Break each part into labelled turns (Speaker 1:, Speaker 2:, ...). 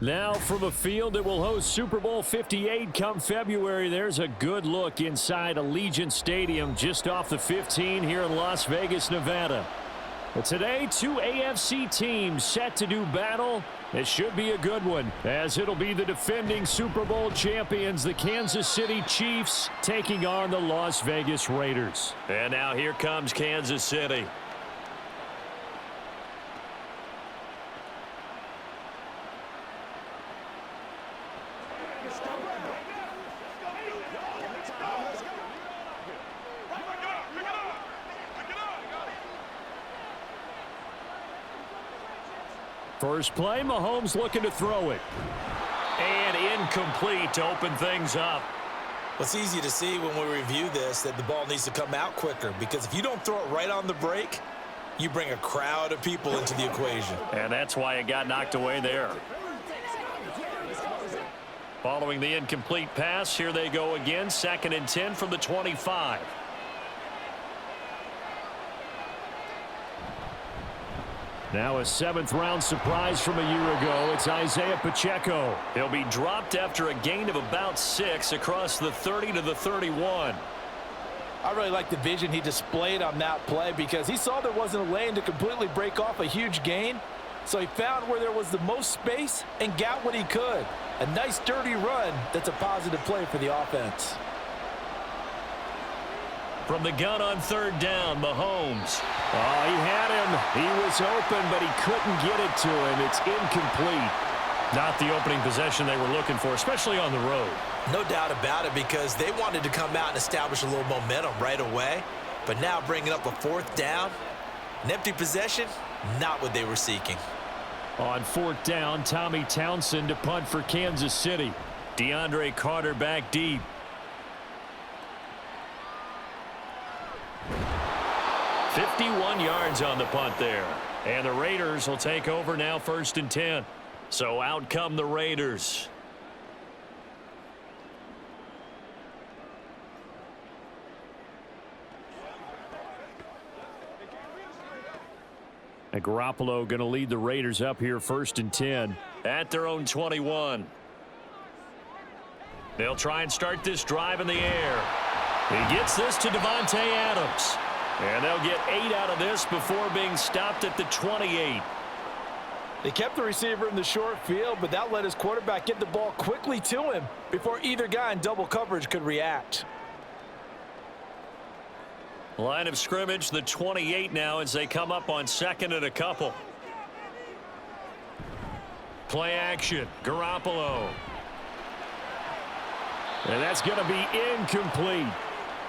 Speaker 1: Now from a field that will host Super Bowl 58 come February, there's a good look inside Allegiant Stadium just off the 15 here in Las Vegas, Nevada. But today, two AFC teams set to do battle. It should be a good one, as it'll be the defending Super Bowl champions, the Kansas City Chiefs, taking on the Las Vegas Raiders.
Speaker 2: And now here comes Kansas City.
Speaker 1: First play, Mahomes looking to throw it.
Speaker 2: And incomplete to open things up.
Speaker 3: Well, it's easy to see when we review this that the ball needs to come out quicker, because if you don't throw it right on the break, you bring a crowd of people into the equation.
Speaker 2: And that's why it got knocked away there. Following the incomplete pass, here they go again. 2nd and 10 from the 25.
Speaker 1: Now a 7th-round surprise from a year ago. It's Isaiah Pacheco.
Speaker 2: He'll be dropped after a gain of about 6 across the 30 to the 31.
Speaker 4: I really like the vision he displayed on that play, because he saw there wasn't a lane to completely break off a huge gain. So he found where there was the most space and got what he could. A nice dirty run that's a positive play for the offense.
Speaker 2: From the gun on 3rd down, Mahomes.
Speaker 1: Oh, he had him. He was open, but he couldn't get it to him. It's incomplete.
Speaker 2: Not the opening possession they were looking for, especially on the road.
Speaker 3: No doubt about it, because they wanted to come out and establish a little momentum right away. But now bringing up a 4th down, an empty possession, not what they were seeking.
Speaker 1: On 4th down, Tommy Townsend to punt for Kansas City.
Speaker 2: DeAndre Carter back deep. "51 yards on the punt there. And the Raiders will take over now, 1st and 10. So out come the Raiders.
Speaker 1: And Garoppolo going to lead the Raiders up here, 1st and 10.
Speaker 2: At their own 21. They'll try and start this drive in the air. He gets this to Devontae Adams. And they'll get 8 out of this before being stopped at the 28.
Speaker 4: They kept the receiver in the short field, but that let his quarterback get the ball quickly to him before either guy in double coverage could react.
Speaker 2: Line of scrimmage, the 28 now, as they come up on 2nd and a couple. Play action, Garoppolo.
Speaker 1: And that's going to be incomplete.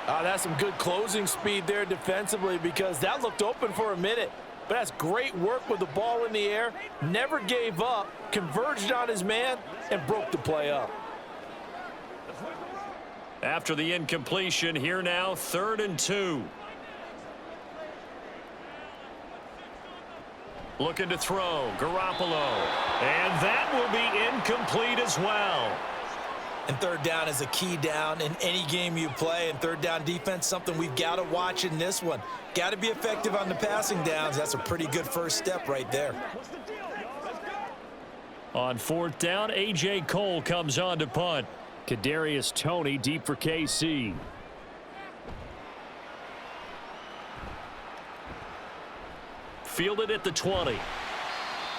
Speaker 4: That's some good closing speed there defensively, because that looked open for a minute. But that's great work with the ball in the air. Never gave up, converged on his man, and broke the play up.
Speaker 2: After the incompletion, here now, 3rd and 2. Looking to throw, Garoppolo. And that will be incomplete as well.
Speaker 3: And 3rd down is a key down in any game you play. And 3rd down defense, something we've got to watch in this one. Got to be effective on the passing downs. That's a pretty good first step right there.
Speaker 2: On 4th down, A.J. Cole comes on to punt.
Speaker 1: Kadarius Toney deep for KC.
Speaker 2: Fielded at the 20.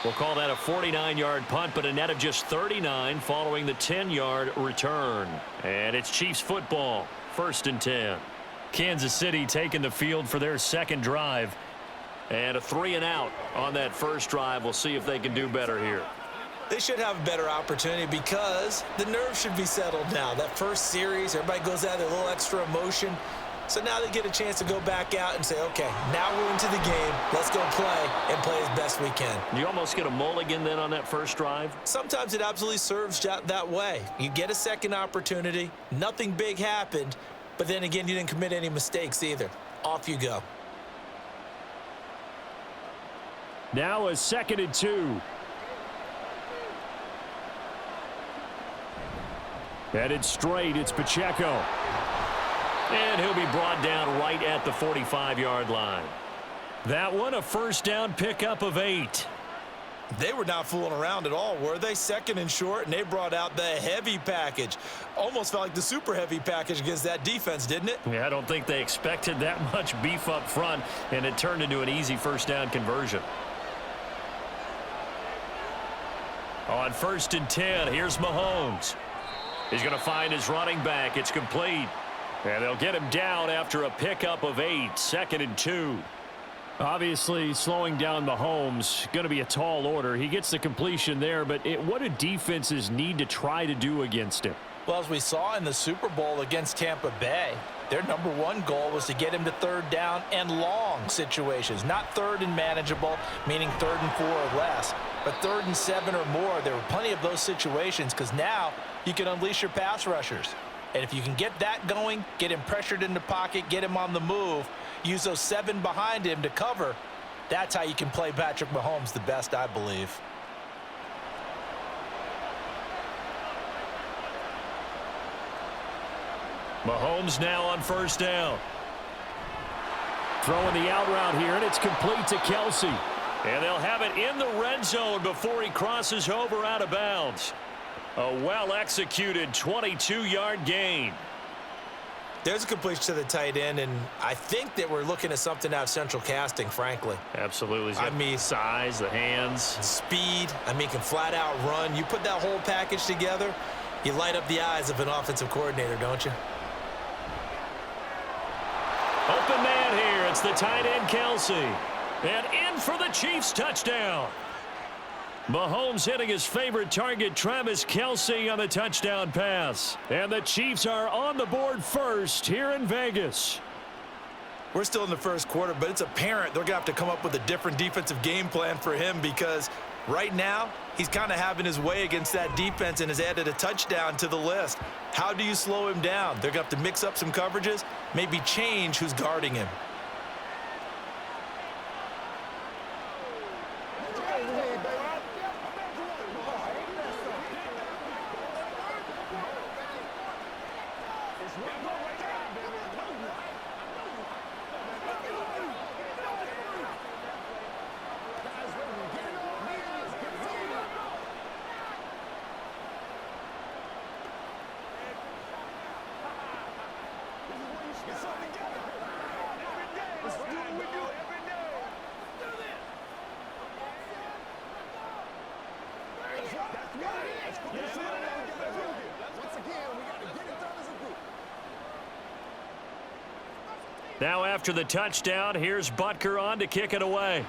Speaker 2: We'll call that a 49-yard punt, but a net of just 39 following the 10-yard return. And it's Chiefs football, 1st and 10. Kansas City taking the field for their 2nd drive. And a 3-and-out on that first drive. We'll see if they can do better here.
Speaker 3: They should have a better opportunity, because the nerves should be settled now. That first series, everybody goes out with a little extra emotion. So now they get a chance to go back out and say, okay, now we're into the game. Let's go play and play as best we can.
Speaker 2: You almost get a mulligan then on that first drive?
Speaker 3: Sometimes it absolutely serves that way. You get a 2nd opportunity. Nothing big happened. But then again, you didn't commit any mistakes either. Off you go.
Speaker 1: Now a 2nd and 2. Headed straight, it's Pacheco.
Speaker 2: And he'll be brought down right at the 45-yard line. That one, a 1st down pickup of 8.
Speaker 3: They were not fooling around at all, were they? Second and short, and they brought out the heavy package. Almost felt like the super heavy package against that defense, didn't it?
Speaker 2: Yeah, I don't think they expected that much beef up front, and it turned into an easy first down conversion. On 1st and 10, here's Mahomes. He's going to find his running back. It's complete. And they'll get him down after a pickup of 8, 2nd and 2.
Speaker 1: Obviously, slowing down Mahomes going to be a tall order. He gets the completion there, but what do defenses need to try to do against him?
Speaker 4: Well, as we saw in the Super Bowl against Tampa Bay, their #1 goal was to get him to 3rd down and long situations, not 3rd and manageable, meaning 3rd and 4 or less, but 3rd and 7 or more. There were plenty of those situations because now you can unleash your pass rushers. And if you can get that going, get him pressured in the pocket, get him on the move, use those 7 behind him to cover, that's how you can play Patrick Mahomes the best, I believe.
Speaker 2: Mahomes now on 1st down.
Speaker 1: Throwing the out route here, and it's complete to Kelsey.
Speaker 2: And they'll have it in the red zone before he crosses over out of bounds. A well-executed 22-yard gain.
Speaker 3: There's a completion to the tight end, and I think that we're looking at something out of central casting, frankly.
Speaker 2: Absolutely.
Speaker 3: I mean,
Speaker 2: size, the hands.
Speaker 3: Speed. I mean, can flat out run. You put that whole package together, you light up the eyes of an offensive coordinator, don't you?
Speaker 2: Open man here. It's the tight end, Kelsey. And in for the Chiefs touchdown. Mahomes hitting his favorite target, Travis Kelsey, on the touchdown pass. And the Chiefs are on the board first here in Vegas.
Speaker 3: We're still in the first quarter, but it's apparent they're going to have to come up with a different defensive game plan for him because right now he's kind of having his way against that defense and has added a touchdown to the list. How do you slow him down? They're going to have to mix up some coverages, maybe change who's guarding him.
Speaker 2: Now after the touchdown, here's Butker on to kick it away.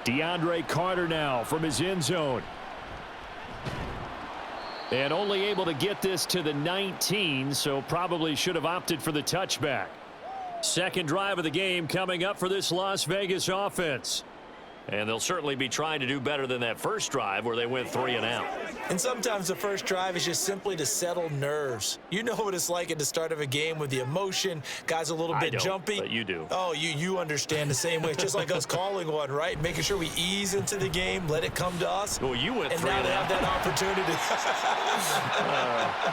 Speaker 1: DeAndre Carter now from his end zone. And only able to get this to the 19, so probably should have opted for the touchback. Second drive of the game coming up for this Las Vegas offense.
Speaker 2: And they'll certainly be trying to do better than that first drive where they went 3 and out.
Speaker 3: And sometimes the first drive is just simply to settle nerves. You know what it's like at the start of a game with the emotion. Guys a little bit jumpy.
Speaker 2: But you do.
Speaker 3: Oh, you understand the same way. It's just like us calling one, right? Making sure we ease into the game, let it come to us.
Speaker 2: Well, you went
Speaker 3: and
Speaker 2: 3
Speaker 3: now
Speaker 2: and
Speaker 3: they
Speaker 2: out.
Speaker 3: have that opportunity.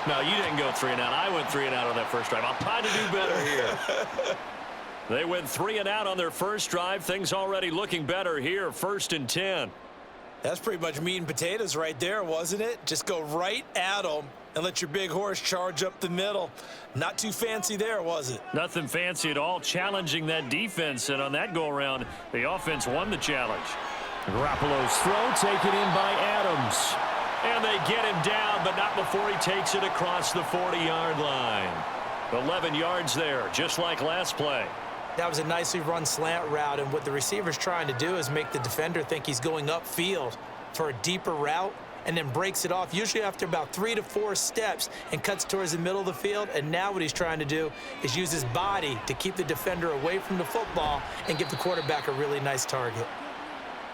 Speaker 2: No, you didn't go 3 and out. I went 3 and out on that first drive. I'll try to do better here. They went 3 and out on their first drive. Things already looking better here. 1st and 10.
Speaker 3: That's pretty much meat and potatoes right there, wasn't it? Just go right at them and let your big horse charge up the middle. Not too fancy there, was it?
Speaker 2: Nothing fancy at all, challenging that defense. And on that go-around, the offense won the challenge.
Speaker 1: Garoppolo's throw taken in by Adams.
Speaker 2: And they get him down, but not before he takes it across the 40-yard line. 11 yards there, just like last play.
Speaker 3: That was a nicely run slant route, and what the receiver's trying to do is make the defender think he's going upfield for a deeper route and then breaks it off, usually after about 3 to 4 steps, and cuts towards the middle of the field. And now what he's trying to do is use his body to keep the defender away from the football and give the quarterback a really nice target.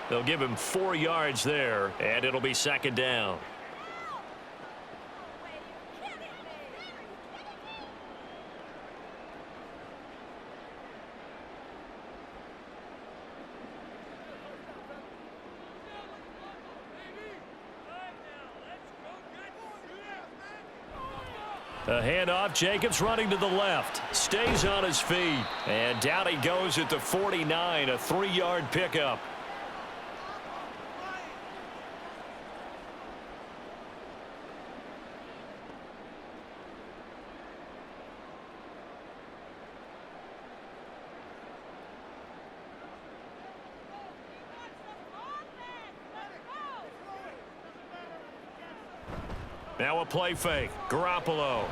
Speaker 2: They'll give him 4 yards there, and it'll be 2nd down.
Speaker 1: A handoff. Jacobs running to the left. Stays on his feet. And down he goes at the 49. A 3-yard pickup. Now a play fake. Garoppolo.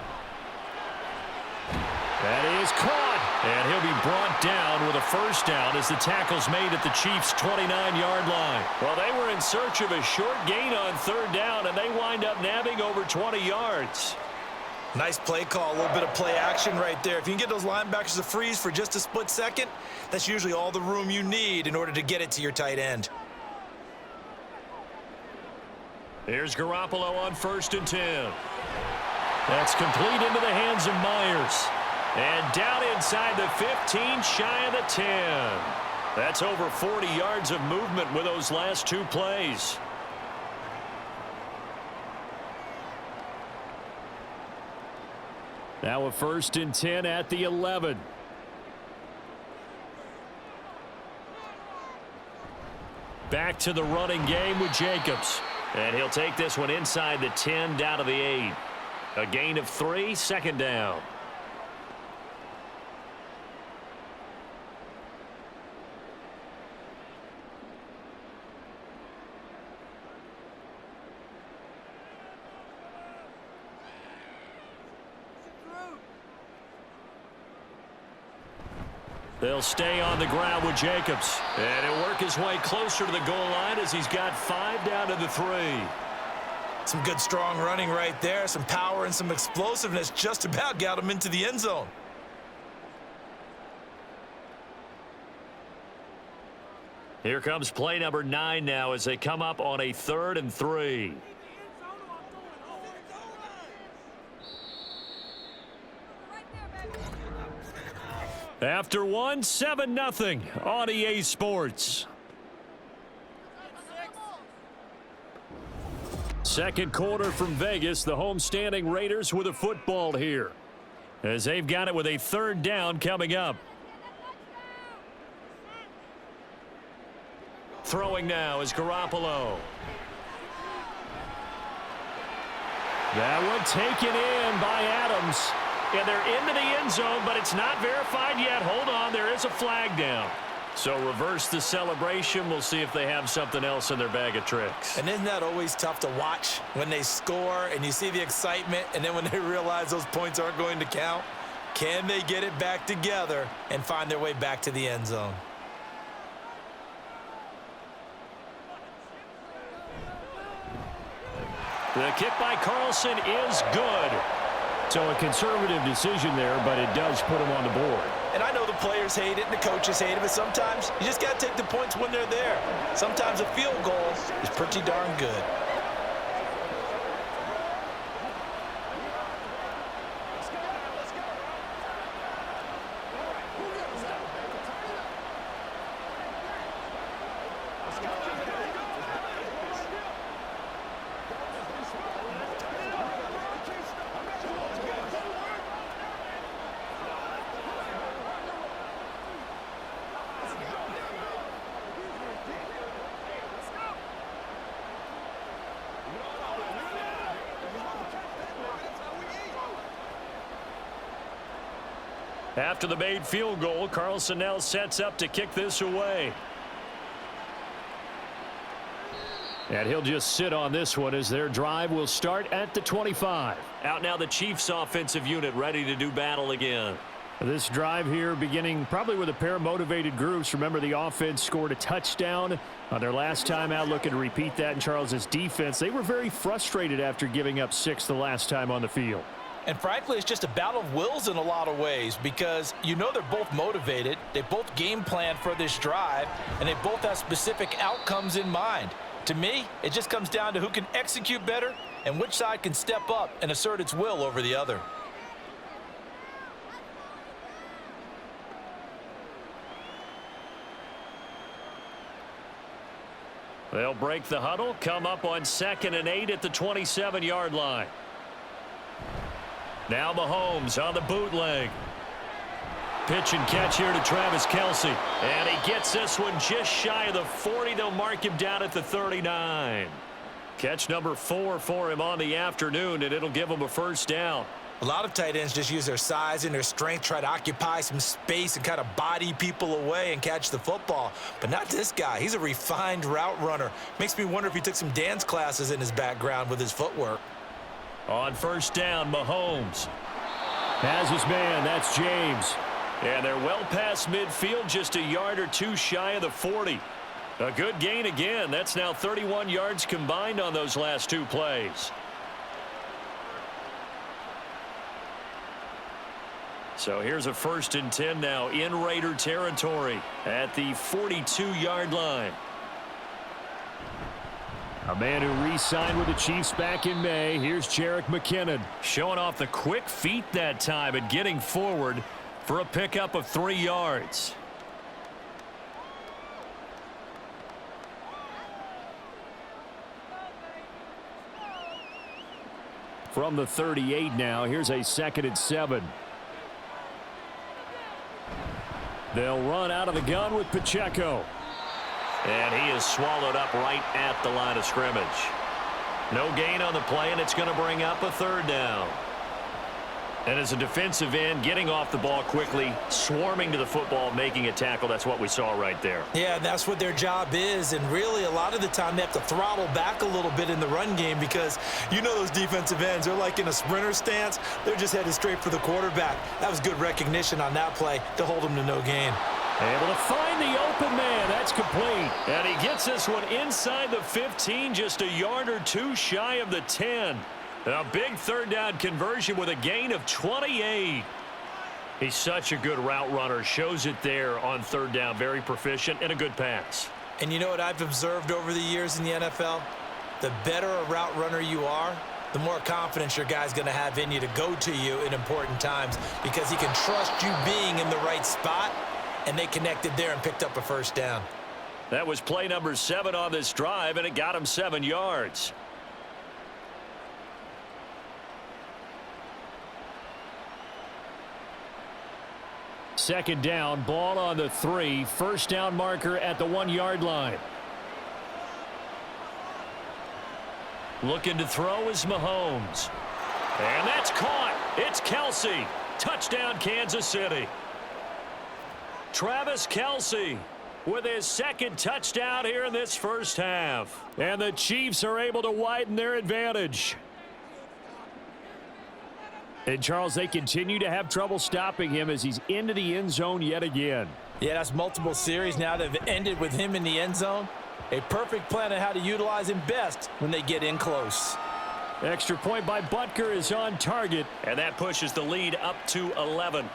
Speaker 1: That is caught. And he'll be brought down with a first down as the tackle's made at the Chiefs' 29-yard line. Well, they were in search of a short gain on third down, and they wind up nabbing over 20 yards.
Speaker 3: Nice play call, a little bit of play action right there. If you can get those linebackers to freeze for just a split second, that's usually all the room you need in order to get it to your tight end.
Speaker 1: Here's Garoppolo on 1st and 10. That's complete into the hands of Myers. And down inside the 15, shy of the 10. That's over 40 yards of movement with those last 2 plays. Now a 1st and 10 at the 11. Back to the running game with Jacobs. And he'll take this one inside the 10 down to the 8. A gain of 3, 2nd down. They'll stay on the ground with Jacobs. And he'll work his way closer to the goal line as he's got 5 down to the 3.
Speaker 3: Some good strong running right there. Some power and some explosiveness just about got him into the end zone.
Speaker 1: Here comes play number 9 now as they come up on a 3rd and 3. After 1, 7-0 on EA Sports. Second quarter from Vegas. The homestanding Raiders with a football here, as they've got it with a 3rd down coming up. Throwing now is Garoppolo. That one taken in by Adams. And they're into the end zone, but it's not verified yet. Hold on, there is a flag down. So reverse the celebration. We'll see if they have something else in their bag of tricks.
Speaker 3: And isn't that always tough to watch when they score and you see the excitement, and then when they realize those points aren't going to count? Can they get it back together and find their way back to the end zone?
Speaker 1: The kick by Carlson is good. So a conservative decision there, but it does put him on the board.
Speaker 3: And I know the players hate it and the coaches hate it, but sometimes you just got to take the points when they're there. Sometimes a field goal is pretty darn good.
Speaker 1: After the made field goal, Carlson now sets up to kick this away. And he'll just sit on this one as their drive will start at the 25.
Speaker 2: Out now the Chiefs offensive unit ready to do battle again.
Speaker 1: This drive here beginning probably with a pair of motivated groups. Remember, the offense scored a touchdown on their last time out, looking to repeat that in Charles's defense. They were very frustrated after giving up 6 the last time on the field.
Speaker 4: And frankly, it's just a battle of wills in a lot of ways, because you know they're both motivated. They both game plan for this drive, and they both have specific outcomes in mind. To me, it just comes down to who can execute better and which side can step up and assert its will over the other.
Speaker 1: They'll break the huddle, come up on 2nd and 8 at the 27-yard line.
Speaker 2: Now Mahomes on the bootleg. Pitch and catch here to Travis Kelce. And he gets this one just shy of the 40. They'll mark him down at the 39. Catch number 4 for him on the afternoon, and it'll give him a first down.
Speaker 3: A lot of tight ends just use their size and their strength, try to occupy some space and kind of body people away and catch the football. But not this guy. He's a refined route runner. Makes me wonder if he took some dance classes in his background with his footwork.
Speaker 2: On first down, Mahomes
Speaker 1: has his man. That's James.
Speaker 2: And they're well past midfield, just a yard or two shy of the 40. A good gain again. That's now 31 yards combined on those last 2 plays. So here's a 1st and 10 now in Raider territory at the 42-yard line.
Speaker 1: A man who re-signed with the Chiefs back in May. Here's Jerick McKinnon.
Speaker 2: Showing off the quick feet that time and getting forward for a pickup of 3 yards.
Speaker 1: From the 38 now, here's a 2nd and 7. They'll run out of the gun with Pacheco.
Speaker 2: And he is swallowed up right at the line of scrimmage. No gain on the play, and it's going to bring up a 3rd down. And as a defensive end, getting off the ball quickly, swarming to the football, making a tackle, that's what we saw right there.
Speaker 3: Yeah, that's what their job is. And really, a lot of the time, they have to throttle back a little bit in the run game because you know those defensive ends, they're like in a sprinter stance. They're just headed straight for the quarterback. That was good recognition on that play to hold them to no gain.
Speaker 1: Able to find the open man. That's complete.
Speaker 2: And he gets this one inside the 15, just a yard or 2 shy of the 10. A big 3rd down conversion with a gain of 28. He's such a good route runner. Shows it there on 3rd down. Very proficient and a good pass.
Speaker 3: And you know what I've observed over the years in the NFL? The better a route runner you are, the more confidence your guy's going to have in you to go to you in important times because he can trust you being in the right spot, and they connected there and picked up a 1st down.
Speaker 2: That was play number 7 on this drive, and it got him 7 yards.
Speaker 1: Second down, ball on the 3. 1st down marker at the 1-yard line.
Speaker 2: Looking to throw is Mahomes. And that's caught. It's Kelce. Touchdown, Kansas City. Travis Kelce with his 2nd touchdown here in this first half.
Speaker 1: And the Chiefs are able to widen their advantage. And, Charles, they continue to have trouble stopping him as he's into the end zone yet again.
Speaker 4: Yeah, that's multiple series now that have ended with him in the end zone. A perfect plan on how to utilize him best when they get in close.
Speaker 1: Extra point by Butker is on target.
Speaker 2: And that pushes the lead up to 11.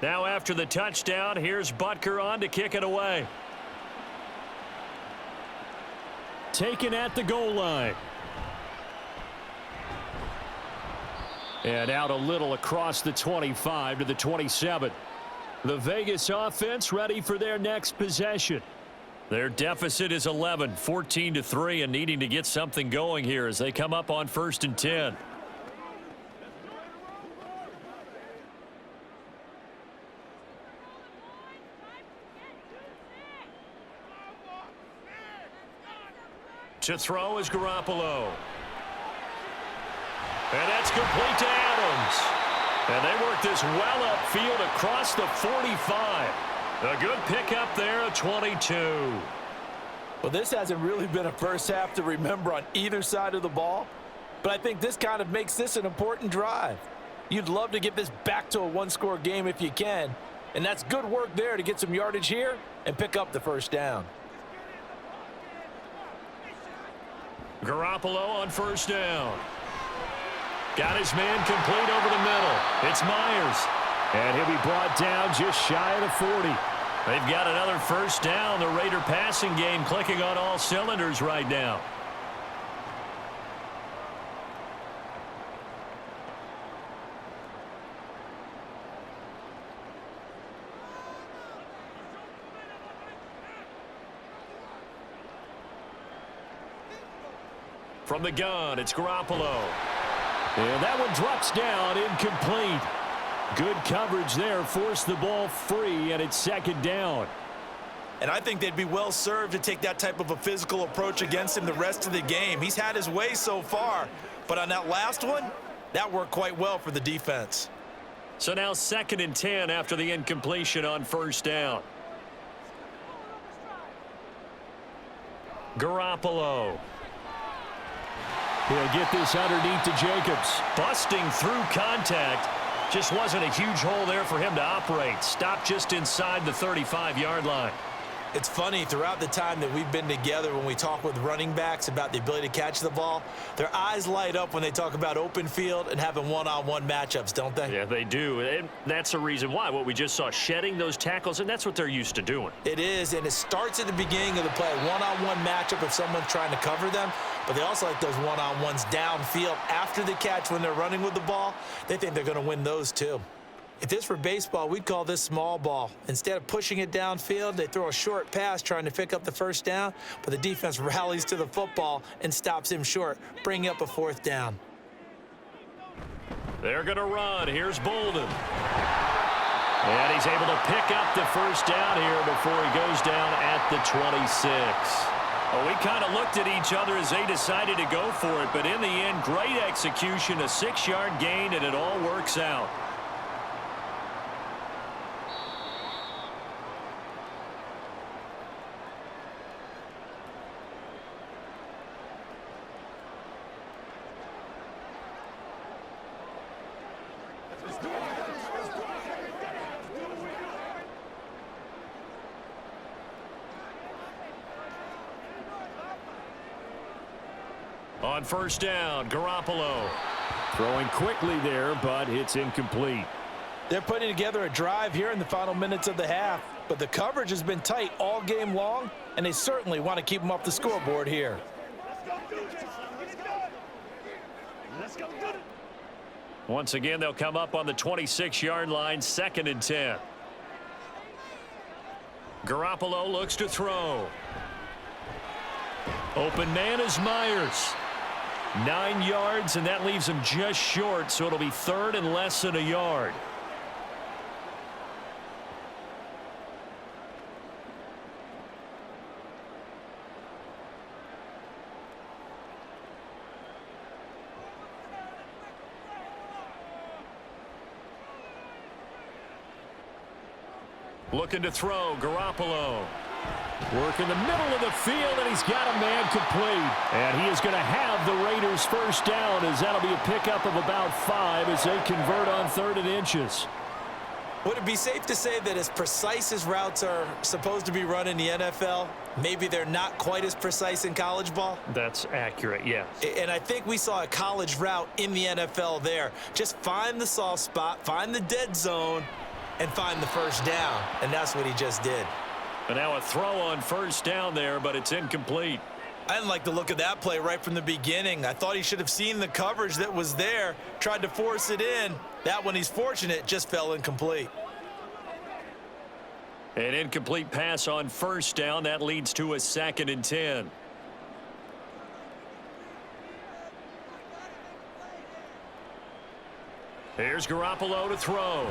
Speaker 2: Now after the touchdown, here's Butker on to kick it away.
Speaker 1: Taken at the goal line. And out a little across the 25 to the 27. The Vegas offense ready for their next possession. Their deficit is 11, 14-3, and needing to get something going here as they come up on 1st and 10. To throw is Garoppolo. And that's complete to Adams. And they work this well upfield across the 45. A good pickup there at 22.
Speaker 4: Well, this hasn't really been a first half to remember on either side of the ball, but I think this kind of makes this an important drive. You'd love to get this back to a one-score game if you can, And that's good work there to get some yardage here and pick up the first down.
Speaker 2: Garoppolo on first down. Got his man complete over the middle. It's Myers.
Speaker 1: And he'll be brought down just shy of the 40.
Speaker 2: They've got another first down. The Raider passing game clicking on all cylinders right now. From the gun, it's Garoppolo.
Speaker 1: And that one drops down, incomplete. Good coverage there, forced the ball free, and it's second down.
Speaker 3: And I think they'd be well served to take that type of a physical approach against him the rest of the game. He's had his way so far, but on that last one, that worked quite well for the defense.
Speaker 2: So now 2nd and 10 after the incompletion on first down. Garoppolo.
Speaker 1: He'll get this underneath to Jacobs.
Speaker 2: Busting through contact. Just wasn't a huge hole there for him to operate. Stopped just inside the 35-yard line.
Speaker 3: It's funny, throughout the time that we've been together, when we talk with running backs about the ability to catch the ball, their eyes light up when they talk about open field and having one-on-one matchups, don't they?
Speaker 2: Yeah, they do. And that's the reason why. What we just saw, shedding those tackles, and that's what they're used to doing.
Speaker 3: It is, and it starts at the beginning of the play. One-on-one matchup if someone's trying to cover them, but they also like those one-on-ones downfield after the catch when they're running with the ball. They think they're going to win those too. If this were baseball, we'd call this small ball. Instead of pushing it downfield, they throw a short pass trying to pick up the first down, but the defense rallies to the football and stops him short, bringing up a 4th down.
Speaker 2: They're going to run. Here's Bolden. And he's able to pick up the first down here before he goes down at the 26. Well, we kind of looked at each other as they decided to go for it, but in the end, great execution, a 6-yard gain, and it all works out. On first down, Garoppolo.
Speaker 1: Throwing quickly there, but it's incomplete.
Speaker 4: They're putting together a drive here in the final minutes of the half, but the coverage has been tight all game long, and they certainly want to keep them off the scoreboard here.
Speaker 2: Once again, they'll come up on the 26-yard line, 2nd and 10. Garoppolo looks to throw. Open man is Myers. 9 yards, and that leaves him just short, so it'll be 3rd and less than a yard. Looking to throw, Garoppolo.
Speaker 1: Work in the middle of the field, and he's got a man complete. And he is going to have the Raiders first down, as that'll be a pickup of about 5 as they convert on 3rd and inches.
Speaker 3: Would it be safe to say that as precise as routes are supposed to be run in the NFL, maybe they're not quite as precise in college ball?
Speaker 2: That's accurate, yes.
Speaker 3: And I think we saw a college route in the NFL there. Just find the soft spot, find the dead zone, and find the first down. And that's what he just did.
Speaker 2: But now a throw on first down there, but it's incomplete.
Speaker 3: I didn't like the look of that play right from the beginning. I thought he should have seen the coverage that was there, tried to force it in. That one, he's fortunate, just fell incomplete.
Speaker 2: An incomplete pass on first down. That leads to a 2nd and 10. Here's Garoppolo to throw.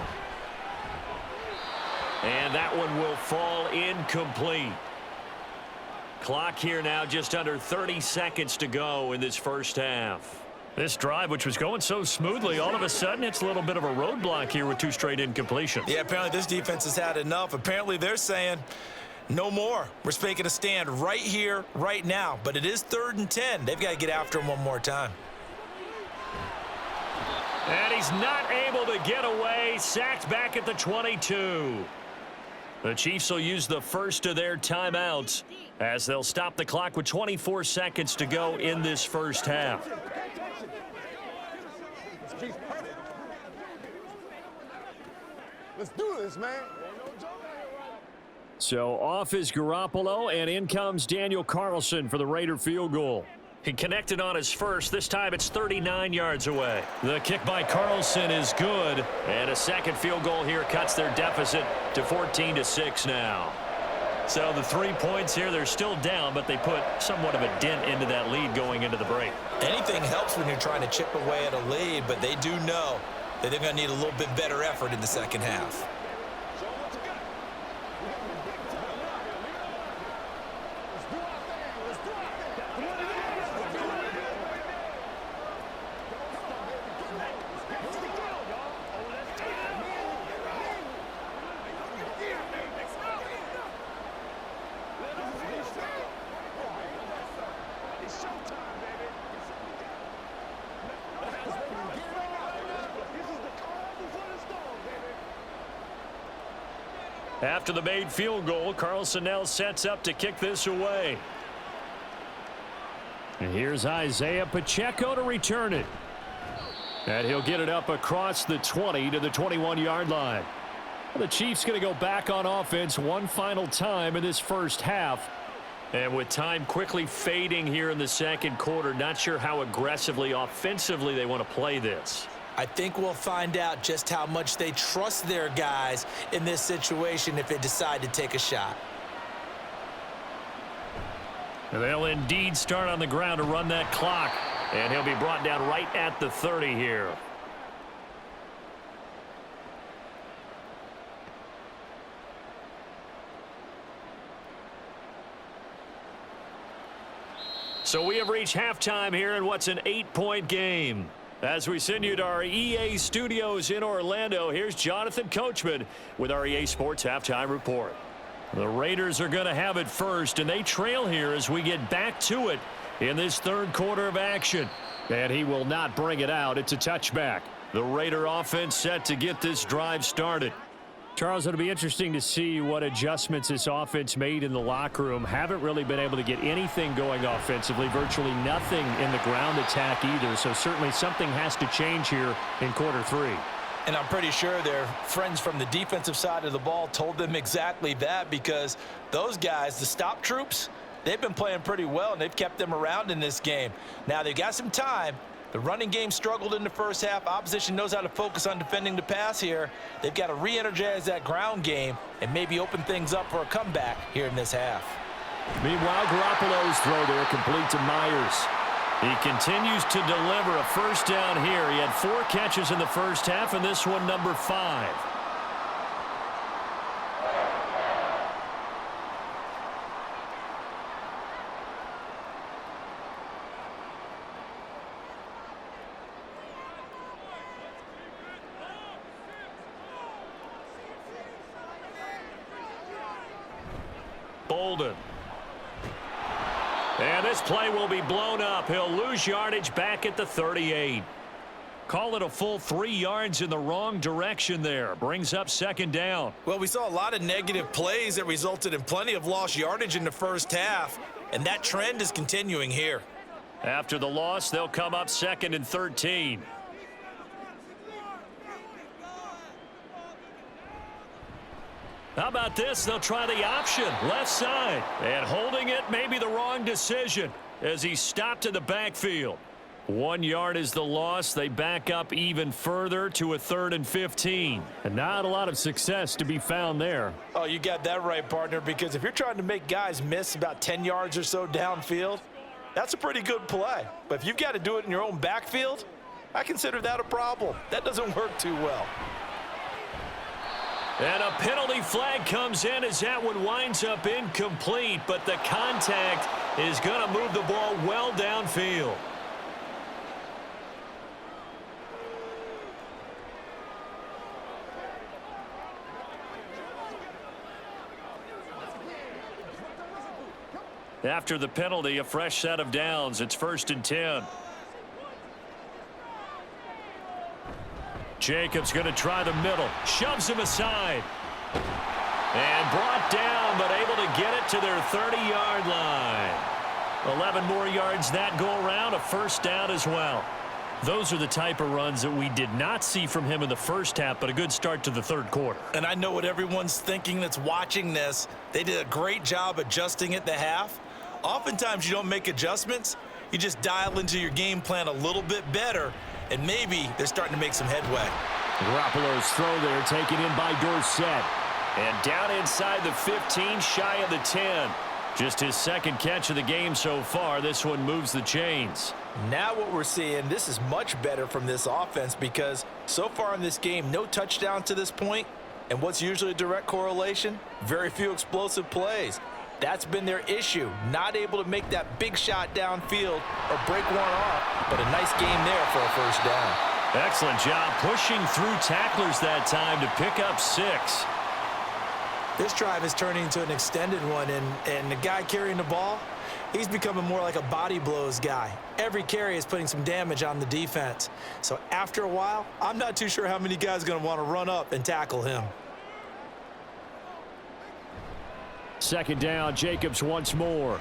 Speaker 2: And that one will fall incomplete. Clock here now, just under 30 seconds to go in this first half. This drive, which was going so smoothly, all of a sudden it's a little bit of a roadblock here with 2 straight incompletions.
Speaker 3: Yeah, apparently this defense has had enough. Apparently they're saying no more. We're making a stand right here, right now. But it is 3rd and 10. They've got to get after him one more time.
Speaker 2: And he's not able to get away. Sacked back at the 22. The Chiefs will use the first of their timeouts as they'll stop the clock with 24 seconds to go in this first half.
Speaker 5: Let's do this, man.
Speaker 1: So off is Garoppolo, and in comes Daniel Carlson for the Raider field goal.
Speaker 2: He connected on his first. This time it's 39 yards away. The kick by Carlson is good. And a second field goal here cuts their deficit to 14-6 now. So the 3 points here, they're still down, but they put somewhat of a dent into that lead going into the break.
Speaker 3: Anything helps when you're trying to chip away at a lead, but they do know that they're going to need a little bit better effort in the second half.
Speaker 2: After the made field goal, Carlson now sets up to kick this away.
Speaker 1: And here's Isaiah Pacheco to return it. And he'll get it up across the 20 to the 21-yard line. The Chiefs going to go back on offense one final time in this first half.
Speaker 2: And with time quickly fading here in the second quarter, not sure how aggressively, offensively they want to play this.
Speaker 3: I think we'll find out just how much they trust their guys in this situation if they decide to take a shot.
Speaker 2: They'll indeed start on the ground to run that clock. And he'll be brought down right at the 30 here. So we have reached halftime here in what's an 8-point game. As we send you to our EA studios in Orlando, here's Jonathan Coachman with our EA Sports Halftime Report. The Raiders are going to have it first, and they trail here as we get back to it in this third quarter of action. And he will not bring it out. It's a touchback. The Raider offense set to get this drive started.
Speaker 1: Charles, it'll be interesting to see what adjustments this offense made in the locker room. Haven't really been able to get anything going offensively, virtually nothing in the ground attack either. So certainly something has to change here in quarter three.
Speaker 4: And I'm pretty sure their friends from the defensive side of the ball told them exactly that, because those guys, the stop troops, they've been playing pretty well, and they've kept them around in this game. Now they've got some time. The running game struggled in the first half. Opposition knows how to focus on defending the pass here. They've got to re-energize that ground game and maybe open things up for a comeback here in this half.
Speaker 1: Meanwhile, Garoppolo's throw there complete to Myers.
Speaker 2: He continues to deliver a first down here. He had 4 catches in the first half, and this one number 5. Bolden. And this play will be blown up. He'll lose yardage back at the 38. Call it a full 3 yards in the wrong direction there. Brings up second down.
Speaker 3: Well, we saw a lot of negative plays that resulted in plenty of lost yardage in the first half, and that trend is continuing here.
Speaker 2: After the loss, they'll come up second and 13. How about this? They'll try the option, left side. And holding it may be the wrong decision as he stopped in the backfield. 1 yard is the loss. They back up even further to a 3rd and 15.
Speaker 1: And not a lot of success to be found there.
Speaker 4: Oh, you got that right, partner, because if you're trying to make guys miss about 10 yards or so downfield, that's a pretty good play. But if you've got to do it in your own backfield, I consider that a problem. That doesn't work too well.
Speaker 2: And a penalty flag comes in as that one winds up incomplete, but the contact is going to move the ball well downfield. After the penalty, a fresh set of downs. It's 1st and 10. Jacobs going to try the middle. Shoves him aside. And brought down, but able to get it to their 30-yard line. 11 more yards that go around, a first down as well. Those are the type of runs that we did not see from him in the first half, but a good start to the third quarter.
Speaker 3: And I know what everyone's thinking that's watching this. They did a great job adjusting at the half. Oftentimes you don't make adjustments. You just dial into your game plan a little bit better, and maybe they're starting to make some headway.
Speaker 1: Garoppolo's throw there taken in by Dorsett.
Speaker 2: And down inside the 15, shy of the 10. Just his second catch of the game so far. This one moves the chains.
Speaker 4: Now what we're seeing, this is much better from this offense because so far in this game, no touchdowns to this point. And what's usually a direct correlation? Very few explosive plays. That's been their issue. Not able to make that big shot downfield or break one off, but a nice game there for a first down.
Speaker 2: Excellent job pushing through tacklers that time to pick up 6.
Speaker 3: This drive is turning into an extended one, and the guy carrying the ball, he's becoming more like a body blows guy. Every carry is putting some damage on the defense. So after a while, I'm not too sure how many guys are going to want to run up and tackle him.
Speaker 1: Second down, Jacobs once more.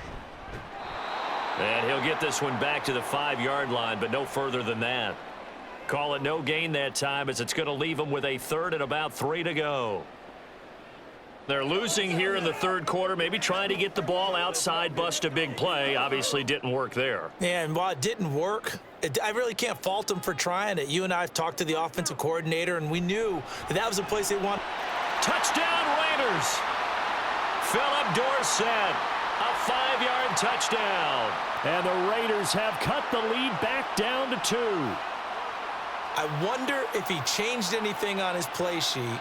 Speaker 2: And he'll get this one back to the 5-yard line, but no further than that. Call it no gain that time as it's going to leave him with a third and about 3 to go. They're losing here in the third quarter, maybe trying to get the ball outside, bust a big play. Obviously didn't work there.
Speaker 3: Yeah, and while it didn't work, I really can't fault them for trying it. You and I have talked to the offensive coordinator, and we knew that was the place they want.
Speaker 2: Touchdown, Raiders! Philip Dorsett, a 5-yard touchdown.
Speaker 1: And the Raiders have cut the lead back down to 2.
Speaker 3: I wonder if he changed anything on his play sheet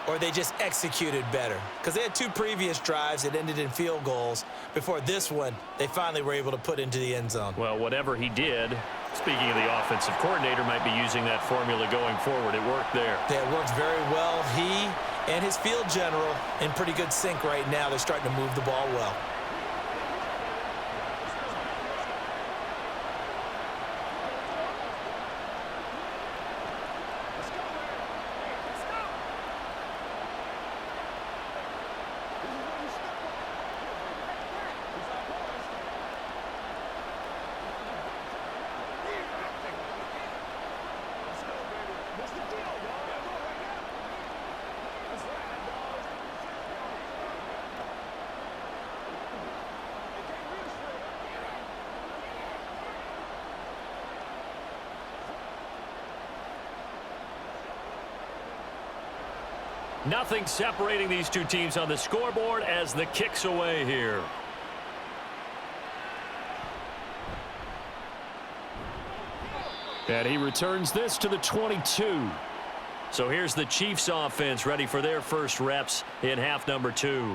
Speaker 3: or they just executed better. Because they had 2 previous drives that ended in field goals. Before this one, they finally were able to put into the end zone.
Speaker 2: Well, whatever he did, speaking of the offensive coordinator, might be using that formula going forward. It worked there.
Speaker 3: Yeah, it worked very well. He and his field general in pretty good sync right now. They're starting to move the ball well.
Speaker 2: Nothing separating these two teams on the scoreboard as the kick's away here.
Speaker 1: And he returns this to the 22.
Speaker 2: So here's the Chiefs offense ready for their first reps in half number 2.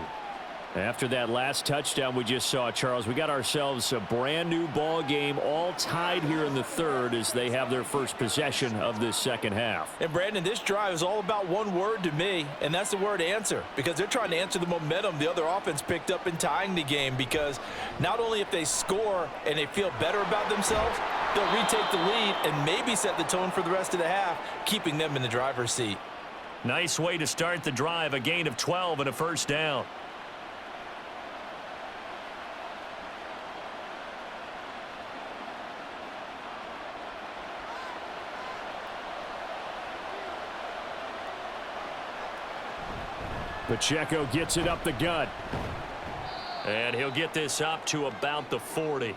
Speaker 1: After that last touchdown we just saw, Charles, we got ourselves a brand new ball game, all tied here in the third as they have their first possession of this second half.
Speaker 4: And Brandon, this drive is all about one word to me, and that's the word answer, because they're trying to answer the momentum the other offense picked up in tying the game, because not only if they score and they feel better about themselves, they'll retake the lead and maybe set the tone for the rest of the half, keeping them in the driver's seat.
Speaker 2: Nice way to start the drive, a gain of 12 and a first down.
Speaker 1: Pacheco gets it up the gut.
Speaker 2: And he'll get this up to about the 40.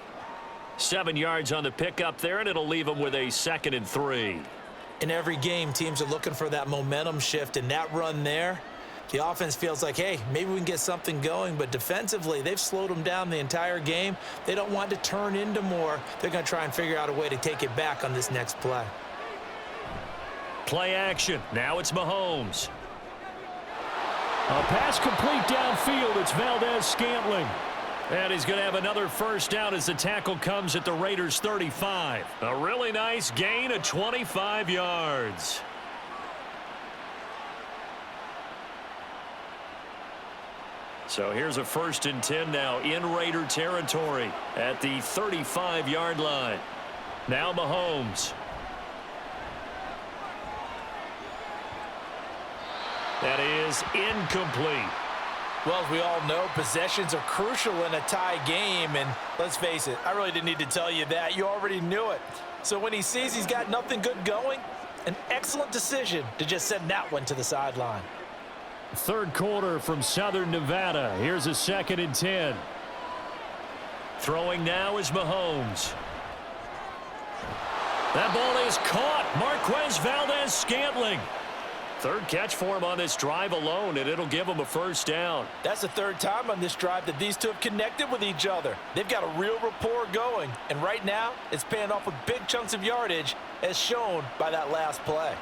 Speaker 2: 7 yards on the pickup there, and it'll leave him with a 2nd and 3.
Speaker 3: In every game, teams are looking for that momentum shift, and that run there, the offense feels like, hey, maybe we can get something going, but defensively, they've slowed them down the entire game. They don't want to turn into more. They're going to try and figure out a way to take it back on this next play.
Speaker 2: Play action. Now it's Mahomes.
Speaker 1: A pass complete downfield. It's Valdez-Scantling.
Speaker 2: And he's going to have another first down as the tackle comes at the Raiders' 35. A really nice gain of 25 yards. So here's a 1st and 10 now in Raider territory at the 35-yard line. Now Mahomes. That is incomplete.
Speaker 4: Well, as we all know, possessions are crucial in a tie game, and let's face it, I really didn't need to tell you that. You already knew it. So when he sees he's got nothing good going, an excellent decision to just send that one to the sideline.
Speaker 1: Third quarter from Southern Nevada. Here's a 2nd and 10.
Speaker 2: Throwing now is Mahomes. That ball is caught. Marquez Valdez-Scantling. Third catch for him on this drive alone, and it'll give him a first down.
Speaker 4: That's the third time on this drive that these two have connected with each other. They've got a real rapport going, and right now it's paying off with big chunks of yardage as shown by that last play.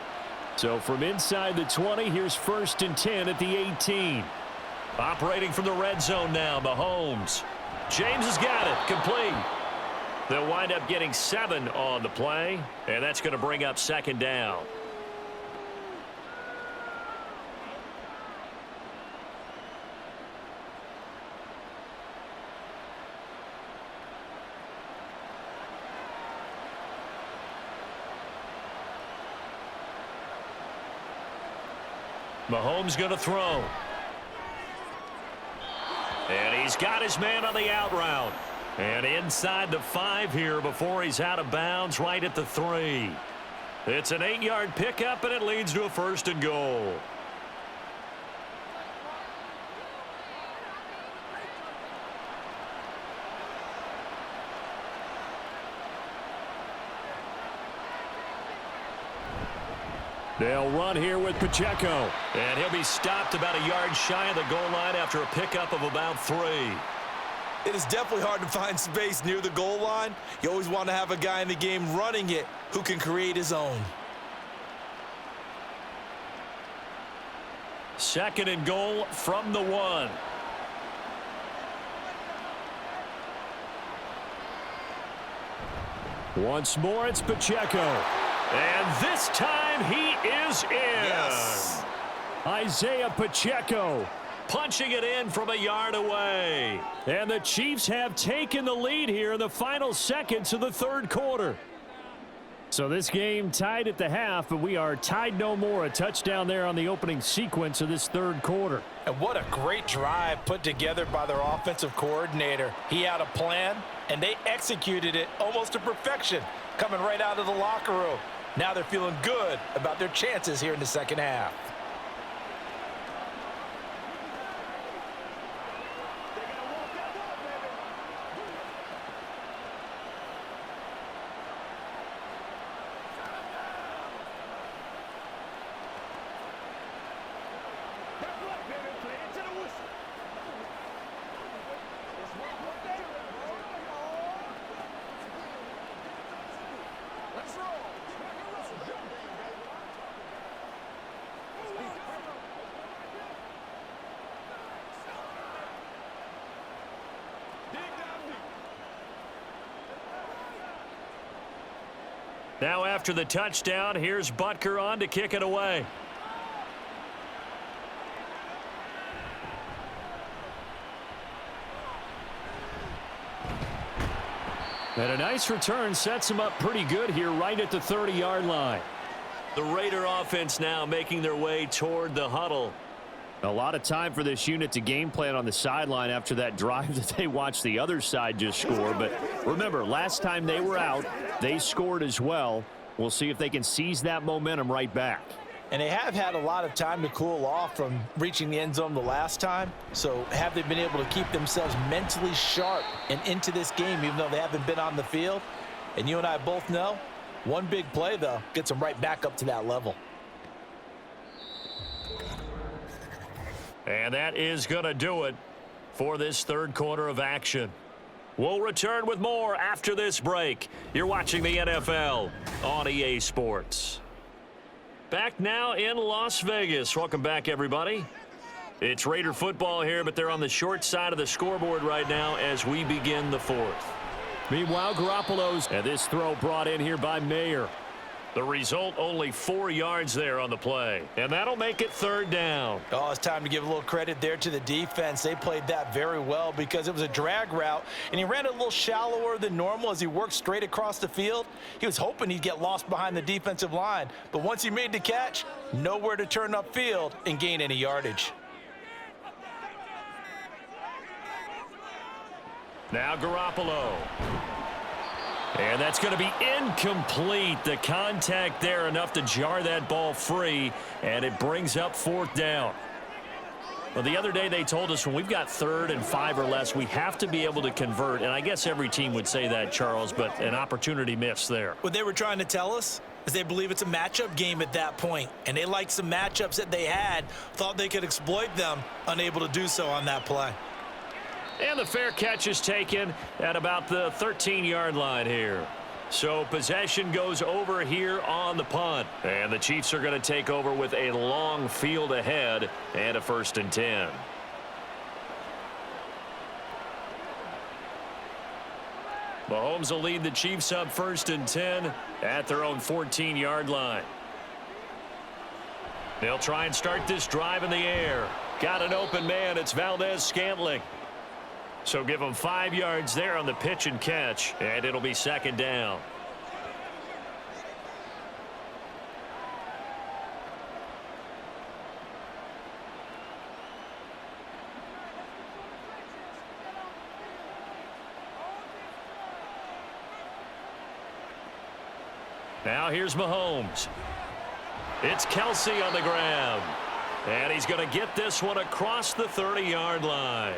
Speaker 1: So from inside the 20, here's 1st and 10 at the 18.
Speaker 2: Operating from the red zone now, Mahomes. James has got it, complete. They'll wind up getting 7 on the play, and that's going to bring up 2nd down. Mahomes going to throw. And he's got his man on the out route. And inside the 5 here before he's out of bounds right at the 3. It's an 8-yard pickup, and it leads to a 1st and goal.
Speaker 1: They'll run here with Pacheco.
Speaker 2: And he'll be stopped about a yard shy of the goal line after a pickup of about 3.
Speaker 3: It is definitely hard to find space near the goal line. You always want to have a guy in the game running it who can create his own.
Speaker 2: 2nd and goal from the 1.
Speaker 1: Once more, it's Pacheco.
Speaker 2: And this time he is in.
Speaker 3: Yes.
Speaker 1: Isaiah Pacheco.
Speaker 2: Punching it in from a yard away.
Speaker 1: And the Chiefs have taken the lead here in the final seconds of the 3rd quarter. So this game tied at the half, but we are tied no more. A touchdown there on the opening sequence of this 3rd quarter.
Speaker 4: And what a great drive put together by their offensive coordinator. He had a plan, and they executed it almost to perfection, coming right out of the locker room. Now they're feeling good about their chances here in the 2nd half.
Speaker 2: Now after the touchdown, here's Butker on to kick it away.
Speaker 1: And a nice return sets him up pretty good here right at the 30-yard line.
Speaker 2: The Raider offense now making their way toward the huddle.
Speaker 1: A lot of time for this unit to game plan on the sideline after that drive that they watched the other side just score. But remember, last time they were out, they scored as well. We'll see if they can seize that momentum right back.
Speaker 4: And they have had a lot of time to cool off from reaching the end zone the last time. So have they been able to keep themselves mentally sharp and into this game even though they haven't been on the field? And you and I both know, one big play, though, gets them right back up to that level.
Speaker 2: And that is going to do it for this 3rd quarter of action. We'll return with more after this break. You're watching the NFL on EA Sports. Back now in Las Vegas. Welcome back, everybody. It's Raider football here, but they're on the short side of the scoreboard right now as we begin the 4th.
Speaker 1: Meanwhile, Garoppolo's, and this throw brought in here by Mayer.
Speaker 2: The result, only 4 yards there on the play. And that'll make it 3rd down.
Speaker 4: Oh, it's time to give a little credit there to the defense. They played that very well because it was a drag route, and he ran it a little shallower than normal as he worked straight across the field. He was hoping he'd get lost behind the defensive line, but once he made the catch, nowhere to turn upfield and gain any yardage.
Speaker 2: Now Garoppolo. And that's going to be incomplete. The contact there enough to jar that ball free, and it brings up 4th down. Well, the other day they told us when we've got 3rd and 5 or less, we have to be able to convert. And I guess every team would say that, Charles, but an opportunity missed there.
Speaker 3: What they were trying to tell us is they believe it's a matchup game at that point, and they liked some matchups that they had, thought they could exploit them, unable to do so on that play.
Speaker 2: And the fair catch is taken at about the 13-yard line here. So possession goes over here on the punt. And the Chiefs are going to take over with a long field ahead and a 1st and 10. Mahomes will lead the Chiefs up 1st and 10 at their own 14-yard line. They'll try and start this drive in the air. Got an open man. It's Valdez-Scantling. So give them 5 yards there on the pitch and catch, and it'll be 2nd down. Now here's Mahomes. It's Kelsey on the ground. And he's going to get this one across the 30-yard line.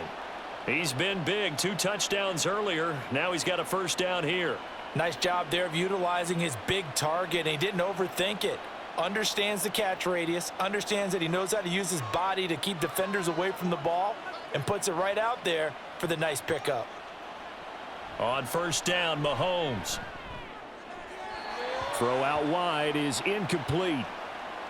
Speaker 2: He's been big, 2 touchdowns earlier. Now he's got a 1st down here.
Speaker 4: Nice job there of utilizing his big target, and he didn't overthink it. Understands the catch radius, understands that he knows how to use his body to keep defenders away from the ball, and puts it right out there for the nice pickup.
Speaker 2: On 1st down, Mahomes.
Speaker 1: Throw out wide is incomplete.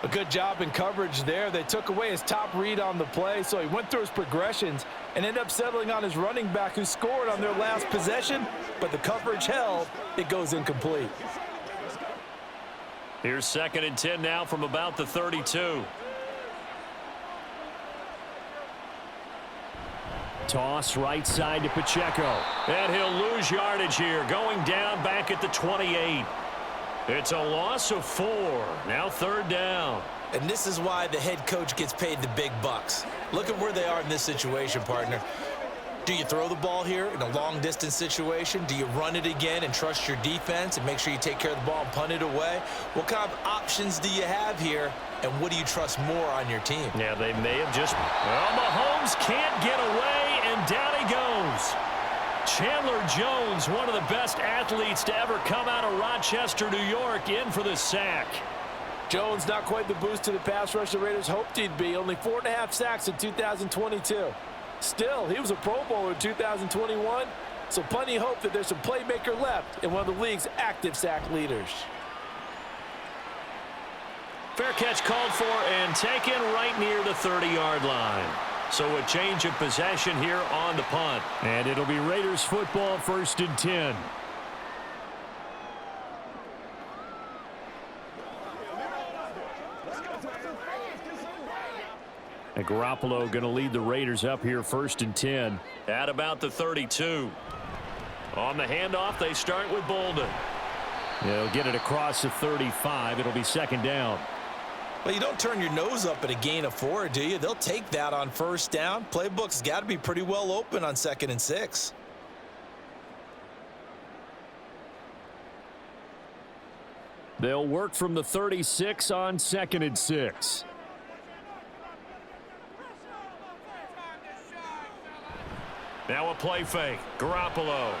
Speaker 4: A good job in coverage there. They took away his top read on the play, so he went through his progressions and ended up settling on his running back who scored on their last possession, but the coverage held. It goes incomplete.
Speaker 2: Here's 2nd and 10 now from about the 32.
Speaker 1: Toss right side to Pacheco.
Speaker 2: And he'll lose yardage here, going down back at the 28. It's a loss of 4. Now 3rd down.
Speaker 3: And this is why the head coach gets paid the big bucks. Look at where they are in this situation, partner. Do you throw the ball here in a long-distance situation? Do you run it again and trust your defense and make sure you take care of the ball and punt it away? What kind of options do you have here, and what do you trust more on your team?
Speaker 2: Yeah, they may have just... Well, Mahomes can't get away, and down he goes. Chandler Jones, one of the best athletes to ever come out of Rochester, New York, in for the sack.
Speaker 4: Jones not quite the boost to the pass rush the Raiders hoped he'd be. Only 4.5 sacks in 2022. Still, he was a Pro Bowler in 2021, so plenty of hope that there's some playmaker left and one of the league's active sack leaders.
Speaker 2: Fair catch called for and taken right near the 30-yard line. So a change of possession here on the punt.
Speaker 1: And it'll be Raiders football, 1st and 10. And Garoppolo going to lead the Raiders up here 1st and 10.
Speaker 2: At about the 32. On the handoff, they start with Bolden.
Speaker 1: They'll get it across the 35. It'll be 2nd down.
Speaker 3: Well, you don't turn your nose up at a gain of 4, do you? They'll take that on 1st down. Playbook's got to be pretty well open on 2nd and 6.
Speaker 1: They'll work from the 36 on 2nd and 6.
Speaker 2: Now a play fake. Garoppolo.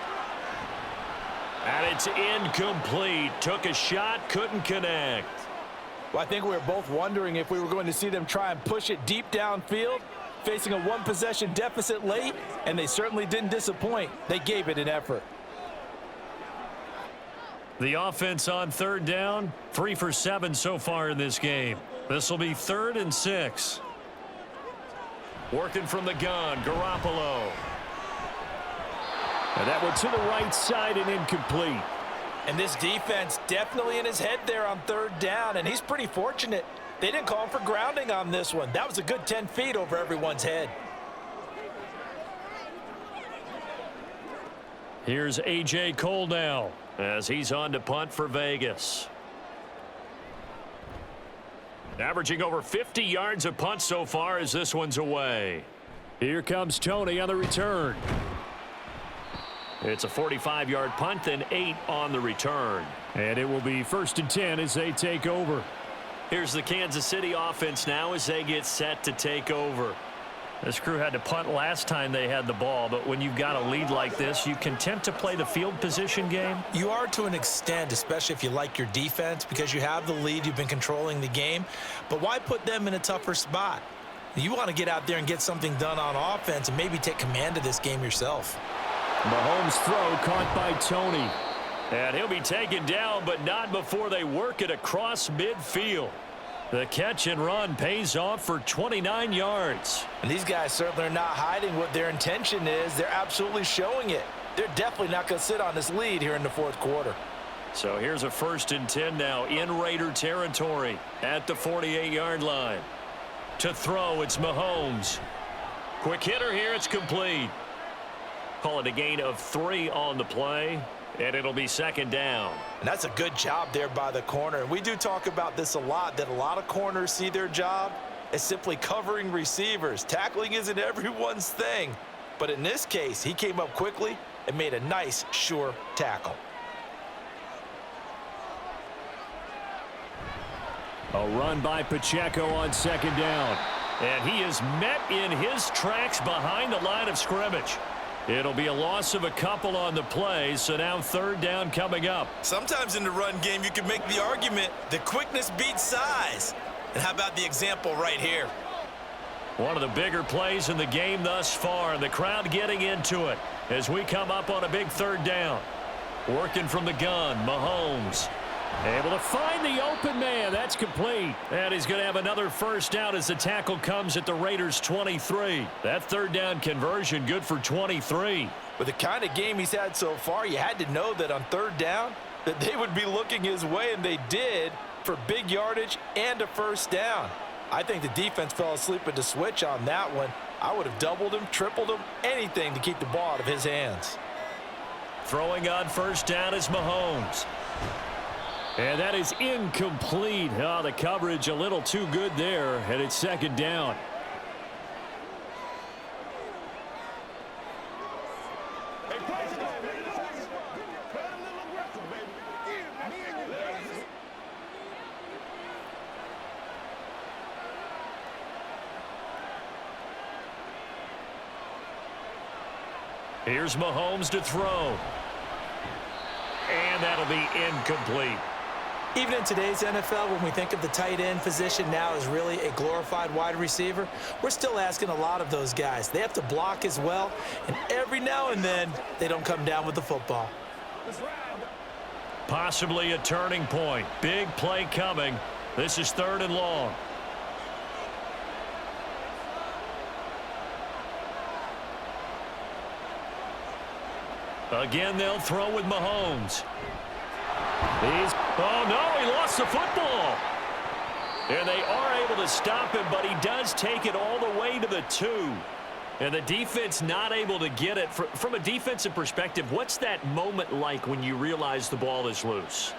Speaker 2: And it's incomplete. Took a shot, couldn't connect.
Speaker 4: Well, I think we were both wondering if we were going to see them try and push it deep downfield, facing a one-possession deficit late, and they certainly didn't disappoint. They gave it an effort.
Speaker 2: The offense on 3rd down, 3 for 7 so far in this game. This will be 3rd and 6. Working from the gun, Garoppolo.
Speaker 1: And that one to the right side and incomplete.
Speaker 4: And this defense definitely in his head there on third down, and he's pretty fortunate. They didn't call him for grounding on this one. That was a good 10 feet over everyone's head.
Speaker 2: Here's A.J. Cole now as he's on to punt for Vegas. Averaging over 50 yards a punt so far as this one's away.
Speaker 1: Here comes Tony on the return.
Speaker 2: It's a 45-yard punt, then 8 on the return.
Speaker 1: And it will be 1st and 10 as they take over.
Speaker 2: Here's the Kansas City offense now as they get set to take over.
Speaker 1: This crew had to punt last time they had the ball, but when you've got a lead like this, you can tend to play the field position game.
Speaker 3: You are to an extent, especially if you like your defense, because you have the lead, you've been controlling the game. But why put them in a tougher spot? You want to get out there and get something done on offense and maybe take command of this game yourself.
Speaker 1: Mahomes' throw caught by Tony.
Speaker 2: And he'll be taken down, but not before they work it across midfield. The catch and run pays off for 29 yards.
Speaker 4: And these guys certainly are not hiding what their intention is. They're absolutely showing it. They're definitely not going to sit on this lead here in the fourth quarter.
Speaker 2: So here's a 1st and 10 now in Raider territory at the 48-yard line. To throw, it's Mahomes. Quick hitter here, it's complete. Call it a gain of 3 on the play, and it'll be 2nd down.
Speaker 4: And that's a good job there by the corner. And we do talk about this a lot, that a lot of corners see their job as simply covering receivers. Tackling isn't everyone's thing. But in this case, he came up quickly and made a nice, sure tackle.
Speaker 1: A run by Pacheco on 2nd down.
Speaker 2: And he is met in his tracks behind the line of scrimmage. It'll be a loss of a couple on the play, so now 3rd down coming up.
Speaker 3: Sometimes in the run game, you can make the argument that quickness beats size. And how about the example right here?
Speaker 2: One of the bigger plays in the game thus far, and the crowd getting into it as we come up on a big 3rd down. Working from the gun, Mahomes.
Speaker 1: Able to find the open man. That's complete.
Speaker 2: And he's going to have another 1st down as the tackle comes at the Raiders' 23. That 3rd down conversion good for 23.
Speaker 4: With the kind of game he's had so far, you had to know that on 3rd down that they would be looking his way, and they did, for big yardage and a 1st down. I think the defense fell asleep at the switch on that one. I would have doubled him, tripled him, anything to keep the ball out of his hands.
Speaker 2: Throwing on 1st down is Mahomes.
Speaker 1: And that is incomplete. Oh, the coverage a little too good there, and it's 2nd down.
Speaker 2: Here's Mahomes to throw. And that'll be incomplete.
Speaker 3: Even in today's NFL, when we think of the tight end position now as really a glorified wide receiver, we're still asking a lot of those guys. They have to block as well, and every now and then, they don't come down with the football.
Speaker 2: Possibly a turning point. Big play coming. This is 3rd and long. Again, they'll throw with Mahomes. Oh, no, he lost the football. And they are able to stop him, but he does take it all the way to the 2. And the defense not able to get it. From a defensive perspective, what's that moment like when you realize the ball is loose?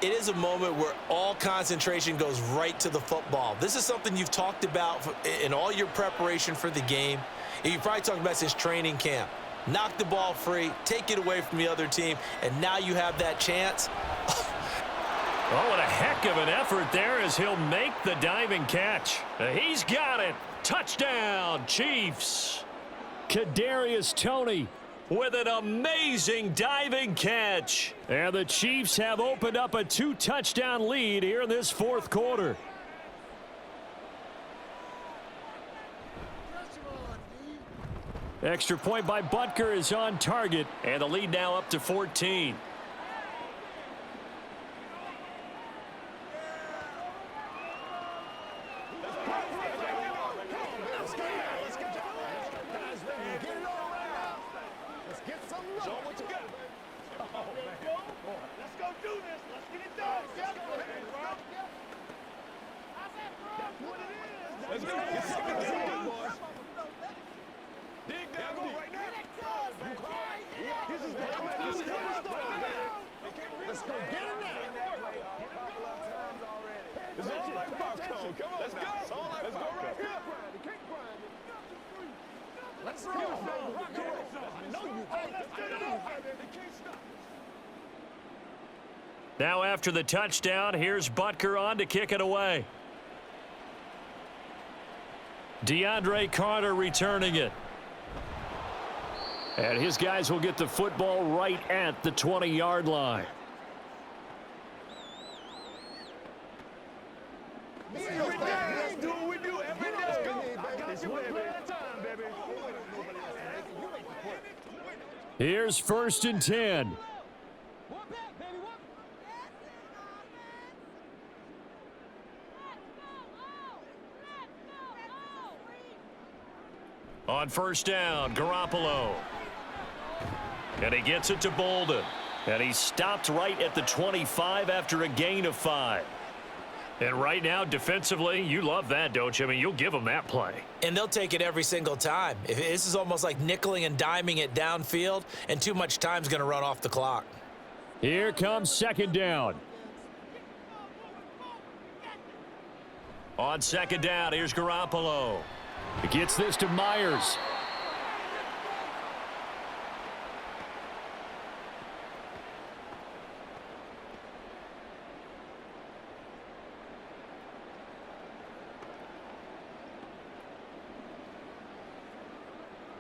Speaker 3: It is a moment where all concentration goes right to the football. This is something you've talked about in all your preparation for the game. You've probably talked about since training camp. Knock the ball free, take it away from the other team, and now you have that chance.
Speaker 2: Oh, what a heck of an effort there as he'll make the diving catch. He's got it. Touchdown, Chiefs.
Speaker 1: Kadarius Toney
Speaker 2: with an amazing diving catch.
Speaker 1: And the Chiefs have opened up a 2-touchdown lead here in this 4th quarter. Extra point by Butker is on target.
Speaker 2: And the lead now up to 14.
Speaker 5: Let's go do this. Let's get it done. Let's go. Dig down right now. This is the Let's go get it now. It's all like popcorn. Come on, let's go. Let's go right here. Let's roll.
Speaker 2: Now after the touchdown, here's Butker on to kick it away. DeAndre Carter returning it.
Speaker 1: And his guys will get the football right at the 20-yard line. Here's 1st and 10.
Speaker 2: On 1st down, Garoppolo. And he gets it to Bolden. And he stopped right at the 25 after a gain of 5. And right now, defensively, you love that, don't you? I mean, you'll give them that play.
Speaker 3: And they'll take it every single time. This is almost like nickeling and diming it downfield, and too much time's going to run off the clock.
Speaker 1: Here comes 2nd down.
Speaker 2: On 2nd down, here's Garoppolo.
Speaker 1: He gets this to Myers.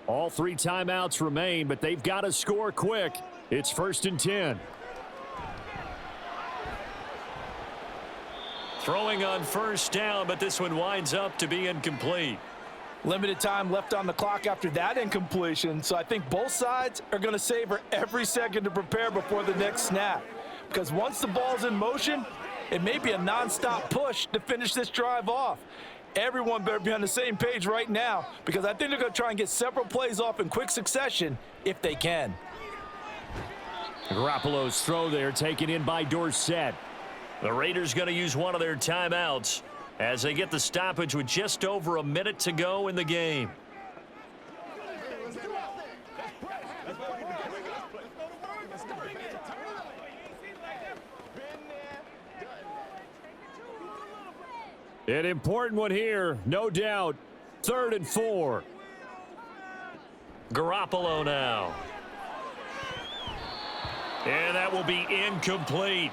Speaker 1: All 3 timeouts remain, but they've got to score quick. It's 1st and 10.
Speaker 2: Throwing on 1st down, but this one winds up to be incomplete.
Speaker 4: Limited time left on the clock after that incompletion, so I think both sides are going to savor every second to prepare before the next snap. Because once the ball's in motion, it may be a nonstop push to finish this drive off. Everyone better be on the same page right now, because I think they're going to try and get several plays off in quick succession if they can.
Speaker 1: Garoppolo's throw there taken in by Dorsett.
Speaker 2: The Raiders going to use one of their timeouts as they get the stoppage with just over a minute to go in the game.
Speaker 1: An important one here, no doubt. 3rd and 4.
Speaker 2: Garoppolo now. And that will be incomplete.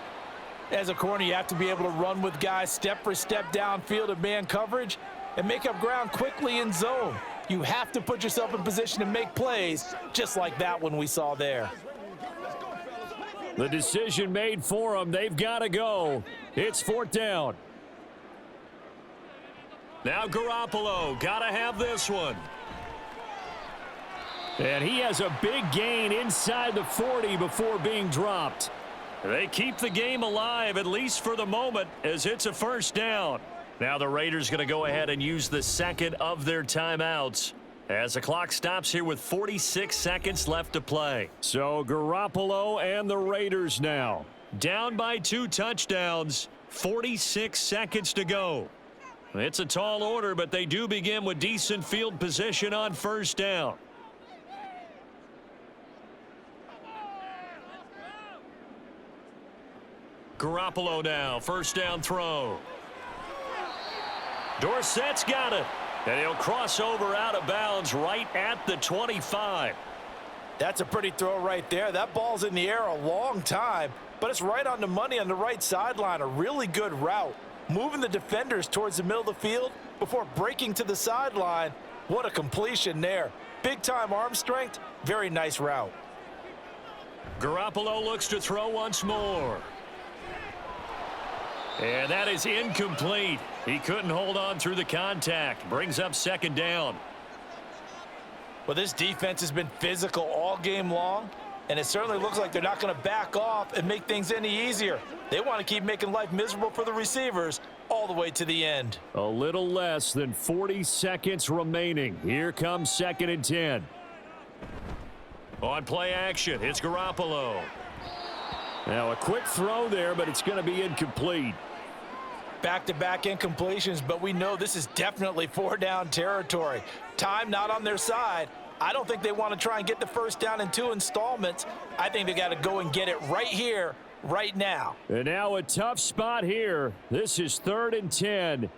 Speaker 4: As a corner, you have to be able to run with guys step for step downfield in man coverage and make up ground quickly in zone. You have to put yourself in position to make plays, just like that one we saw there.
Speaker 1: The decision made for them. They've got to go. It's 4th down.
Speaker 2: Now Garoppolo, got to have this one.
Speaker 1: And he has a big gain inside the 40 before being dropped.
Speaker 2: They keep the game alive, at least for the moment, as it's a 1st down. Now the Raiders going to go ahead and use the 2nd of their timeouts as the clock stops here with 46 seconds left to play.
Speaker 1: So Garoppolo and the Raiders now.
Speaker 2: Down by 2 touchdowns, 46 seconds to go. It's a tall order, but they do begin with decent field position on 1st down. Garoppolo now, 1st down throw. Dorsett's got it, and he'll cross over out of bounds right at the 25.
Speaker 4: That's a pretty throw right there. That ball's in the air a long time, but it's right on the money on the right sideline. A really good route. Moving the defenders towards the middle of the field before breaking to the sideline. What a completion there. Big-time arm strength. Very nice route.
Speaker 2: Garoppolo looks to throw once more. And that is incomplete. He couldn't hold on through the contact. Brings up 2nd down.
Speaker 4: Well, this defense has been physical all game long, and it certainly looks like they're not going to back off and make things any easier. They want to keep making life miserable for the receivers all the way to the end.
Speaker 1: A little less than 40 seconds remaining. Here comes 2nd and 10.
Speaker 2: On play action, it's Garoppolo.
Speaker 1: Now a quick throw there, but it's going to be incomplete.
Speaker 4: Back-to-back incompletions, but we know this is definitely 4-down territory. Time not on their side. I don't think they want to try and get the first down in 2 installments. I think they got to go and get it right here, right now.
Speaker 1: And now a tough spot here. This is 3rd and 10.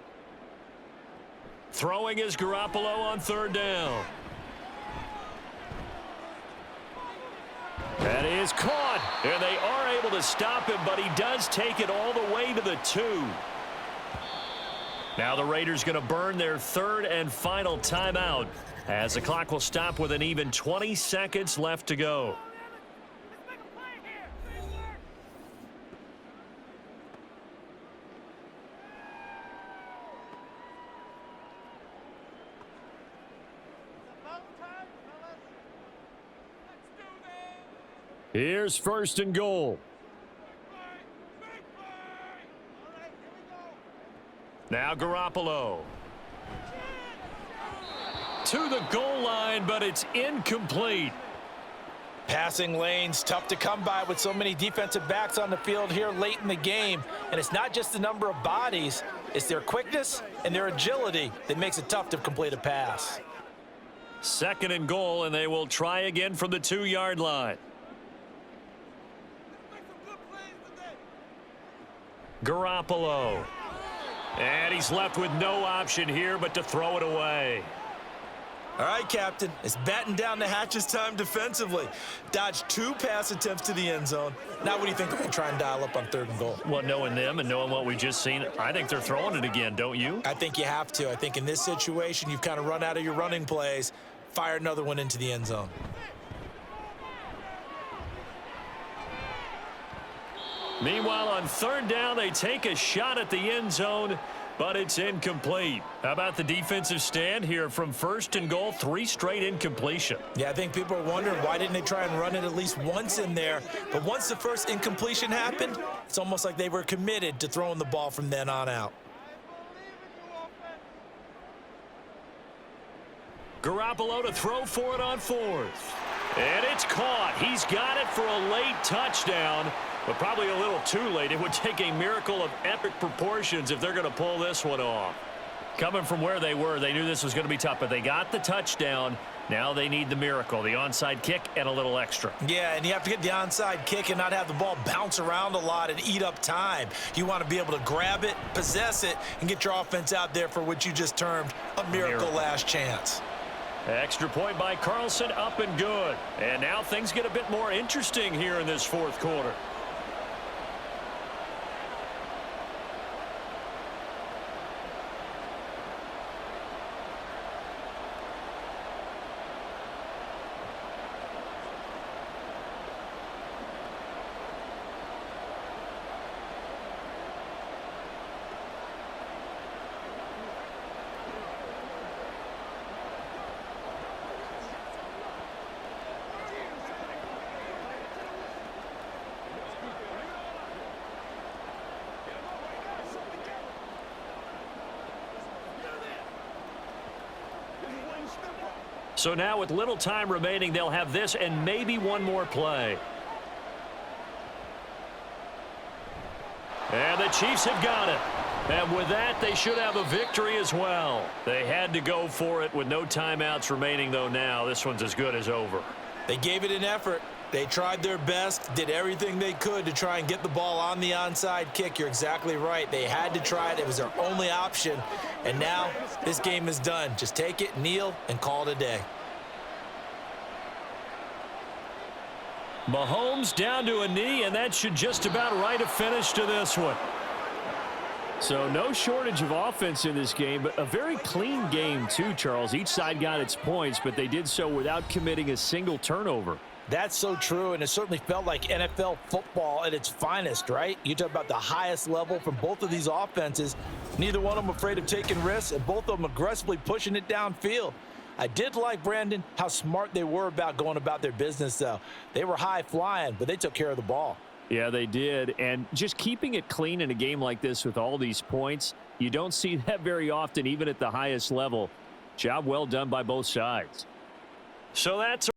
Speaker 2: Throwing is Garoppolo on 3rd down.
Speaker 1: That is caught.
Speaker 2: And they are able to stop him, but he does take it all the way to the 2. Now the Raiders going to burn their 3rd and final timeout as the clock will stop with an even 20 seconds left to go.
Speaker 1: Here's 1st and goal.
Speaker 2: Now Garoppolo. To the goal line, but it's incomplete.
Speaker 4: Passing lanes, tough to come by with so many defensive backs on the field here late in the game. And it's not just the number of bodies, it's their quickness and their agility that makes it tough to complete a pass.
Speaker 2: 2nd and goal, and they will try again from the 2-yard line. Garoppolo. And he's left with no option here but to throw it away.
Speaker 3: All right, Captain. It's batten down the hatches time defensively. Dodged 2 pass attempts to the end zone. Now what do you think they're going to try and dial up on 3rd and goal?
Speaker 2: Well, knowing them and knowing what we just seen, I think they're throwing it again, don't you?
Speaker 3: I think you have to. I think in this situation, you've kind of run out of your running plays. Fire another one into the end zone.
Speaker 2: Meanwhile, on 3rd down, they take a shot at the end zone, but it's incomplete. How about the defensive stand here from 1st and goal, 3 straight incompletion?
Speaker 3: Yeah, I think people are wondering why didn't they try and run it at least once in there. But once the first incompletion happened, it's almost like they were committed to throwing the ball from then on out.
Speaker 2: Garoppolo to throw for it on 4th. And it's caught. He's got it for a late touchdown, but probably a little too late. It would take a miracle of epic proportions if they're going to pull this one off. Coming from where they were, they knew this was going to be tough, but they got the touchdown. Now they need the miracle, the onside kick and a little extra.
Speaker 3: Yeah, and you have to get the onside kick and not have the ball bounce around a lot and eat up time. You want to be able to grab it, possess it, and get your offense out there for what you just termed a miracle last chance.
Speaker 2: Extra point by Carlson, up and good. And now things get a bit more interesting here in this 4th quarter. So now with little time remaining, they'll have this and maybe one more play. And the Chiefs have got it. And with that, they should have a victory as well. They had to go for it with no timeouts remaining, though now. This one's as good as over.
Speaker 3: They gave it an effort. They tried their best, did everything they could to try and get the ball on the onside kick. You're exactly right. They had to try it. It was their only option. And now this game is done. Just take it, kneel, and call it a day.
Speaker 2: Mahomes down to a knee, and that should just about write a finish to this one.
Speaker 1: So no shortage of offense in this game, but a very clean game too, Charles. Each side got its points, but they did so without committing a single turnover.
Speaker 4: That's so true, and it certainly felt like NFL football at its finest, right? You talk about the highest level from both of these offenses. Neither one of them afraid of taking risks, and both of them aggressively pushing it downfield. I did like, Brandon, how smart they were about going about their business, though. They were high flying, but they took care of the ball.
Speaker 1: Yeah, they did. And just keeping it clean in a game like this with all these points, you don't see that very often, even at the highest level. Job well done by both sides.
Speaker 2: So that's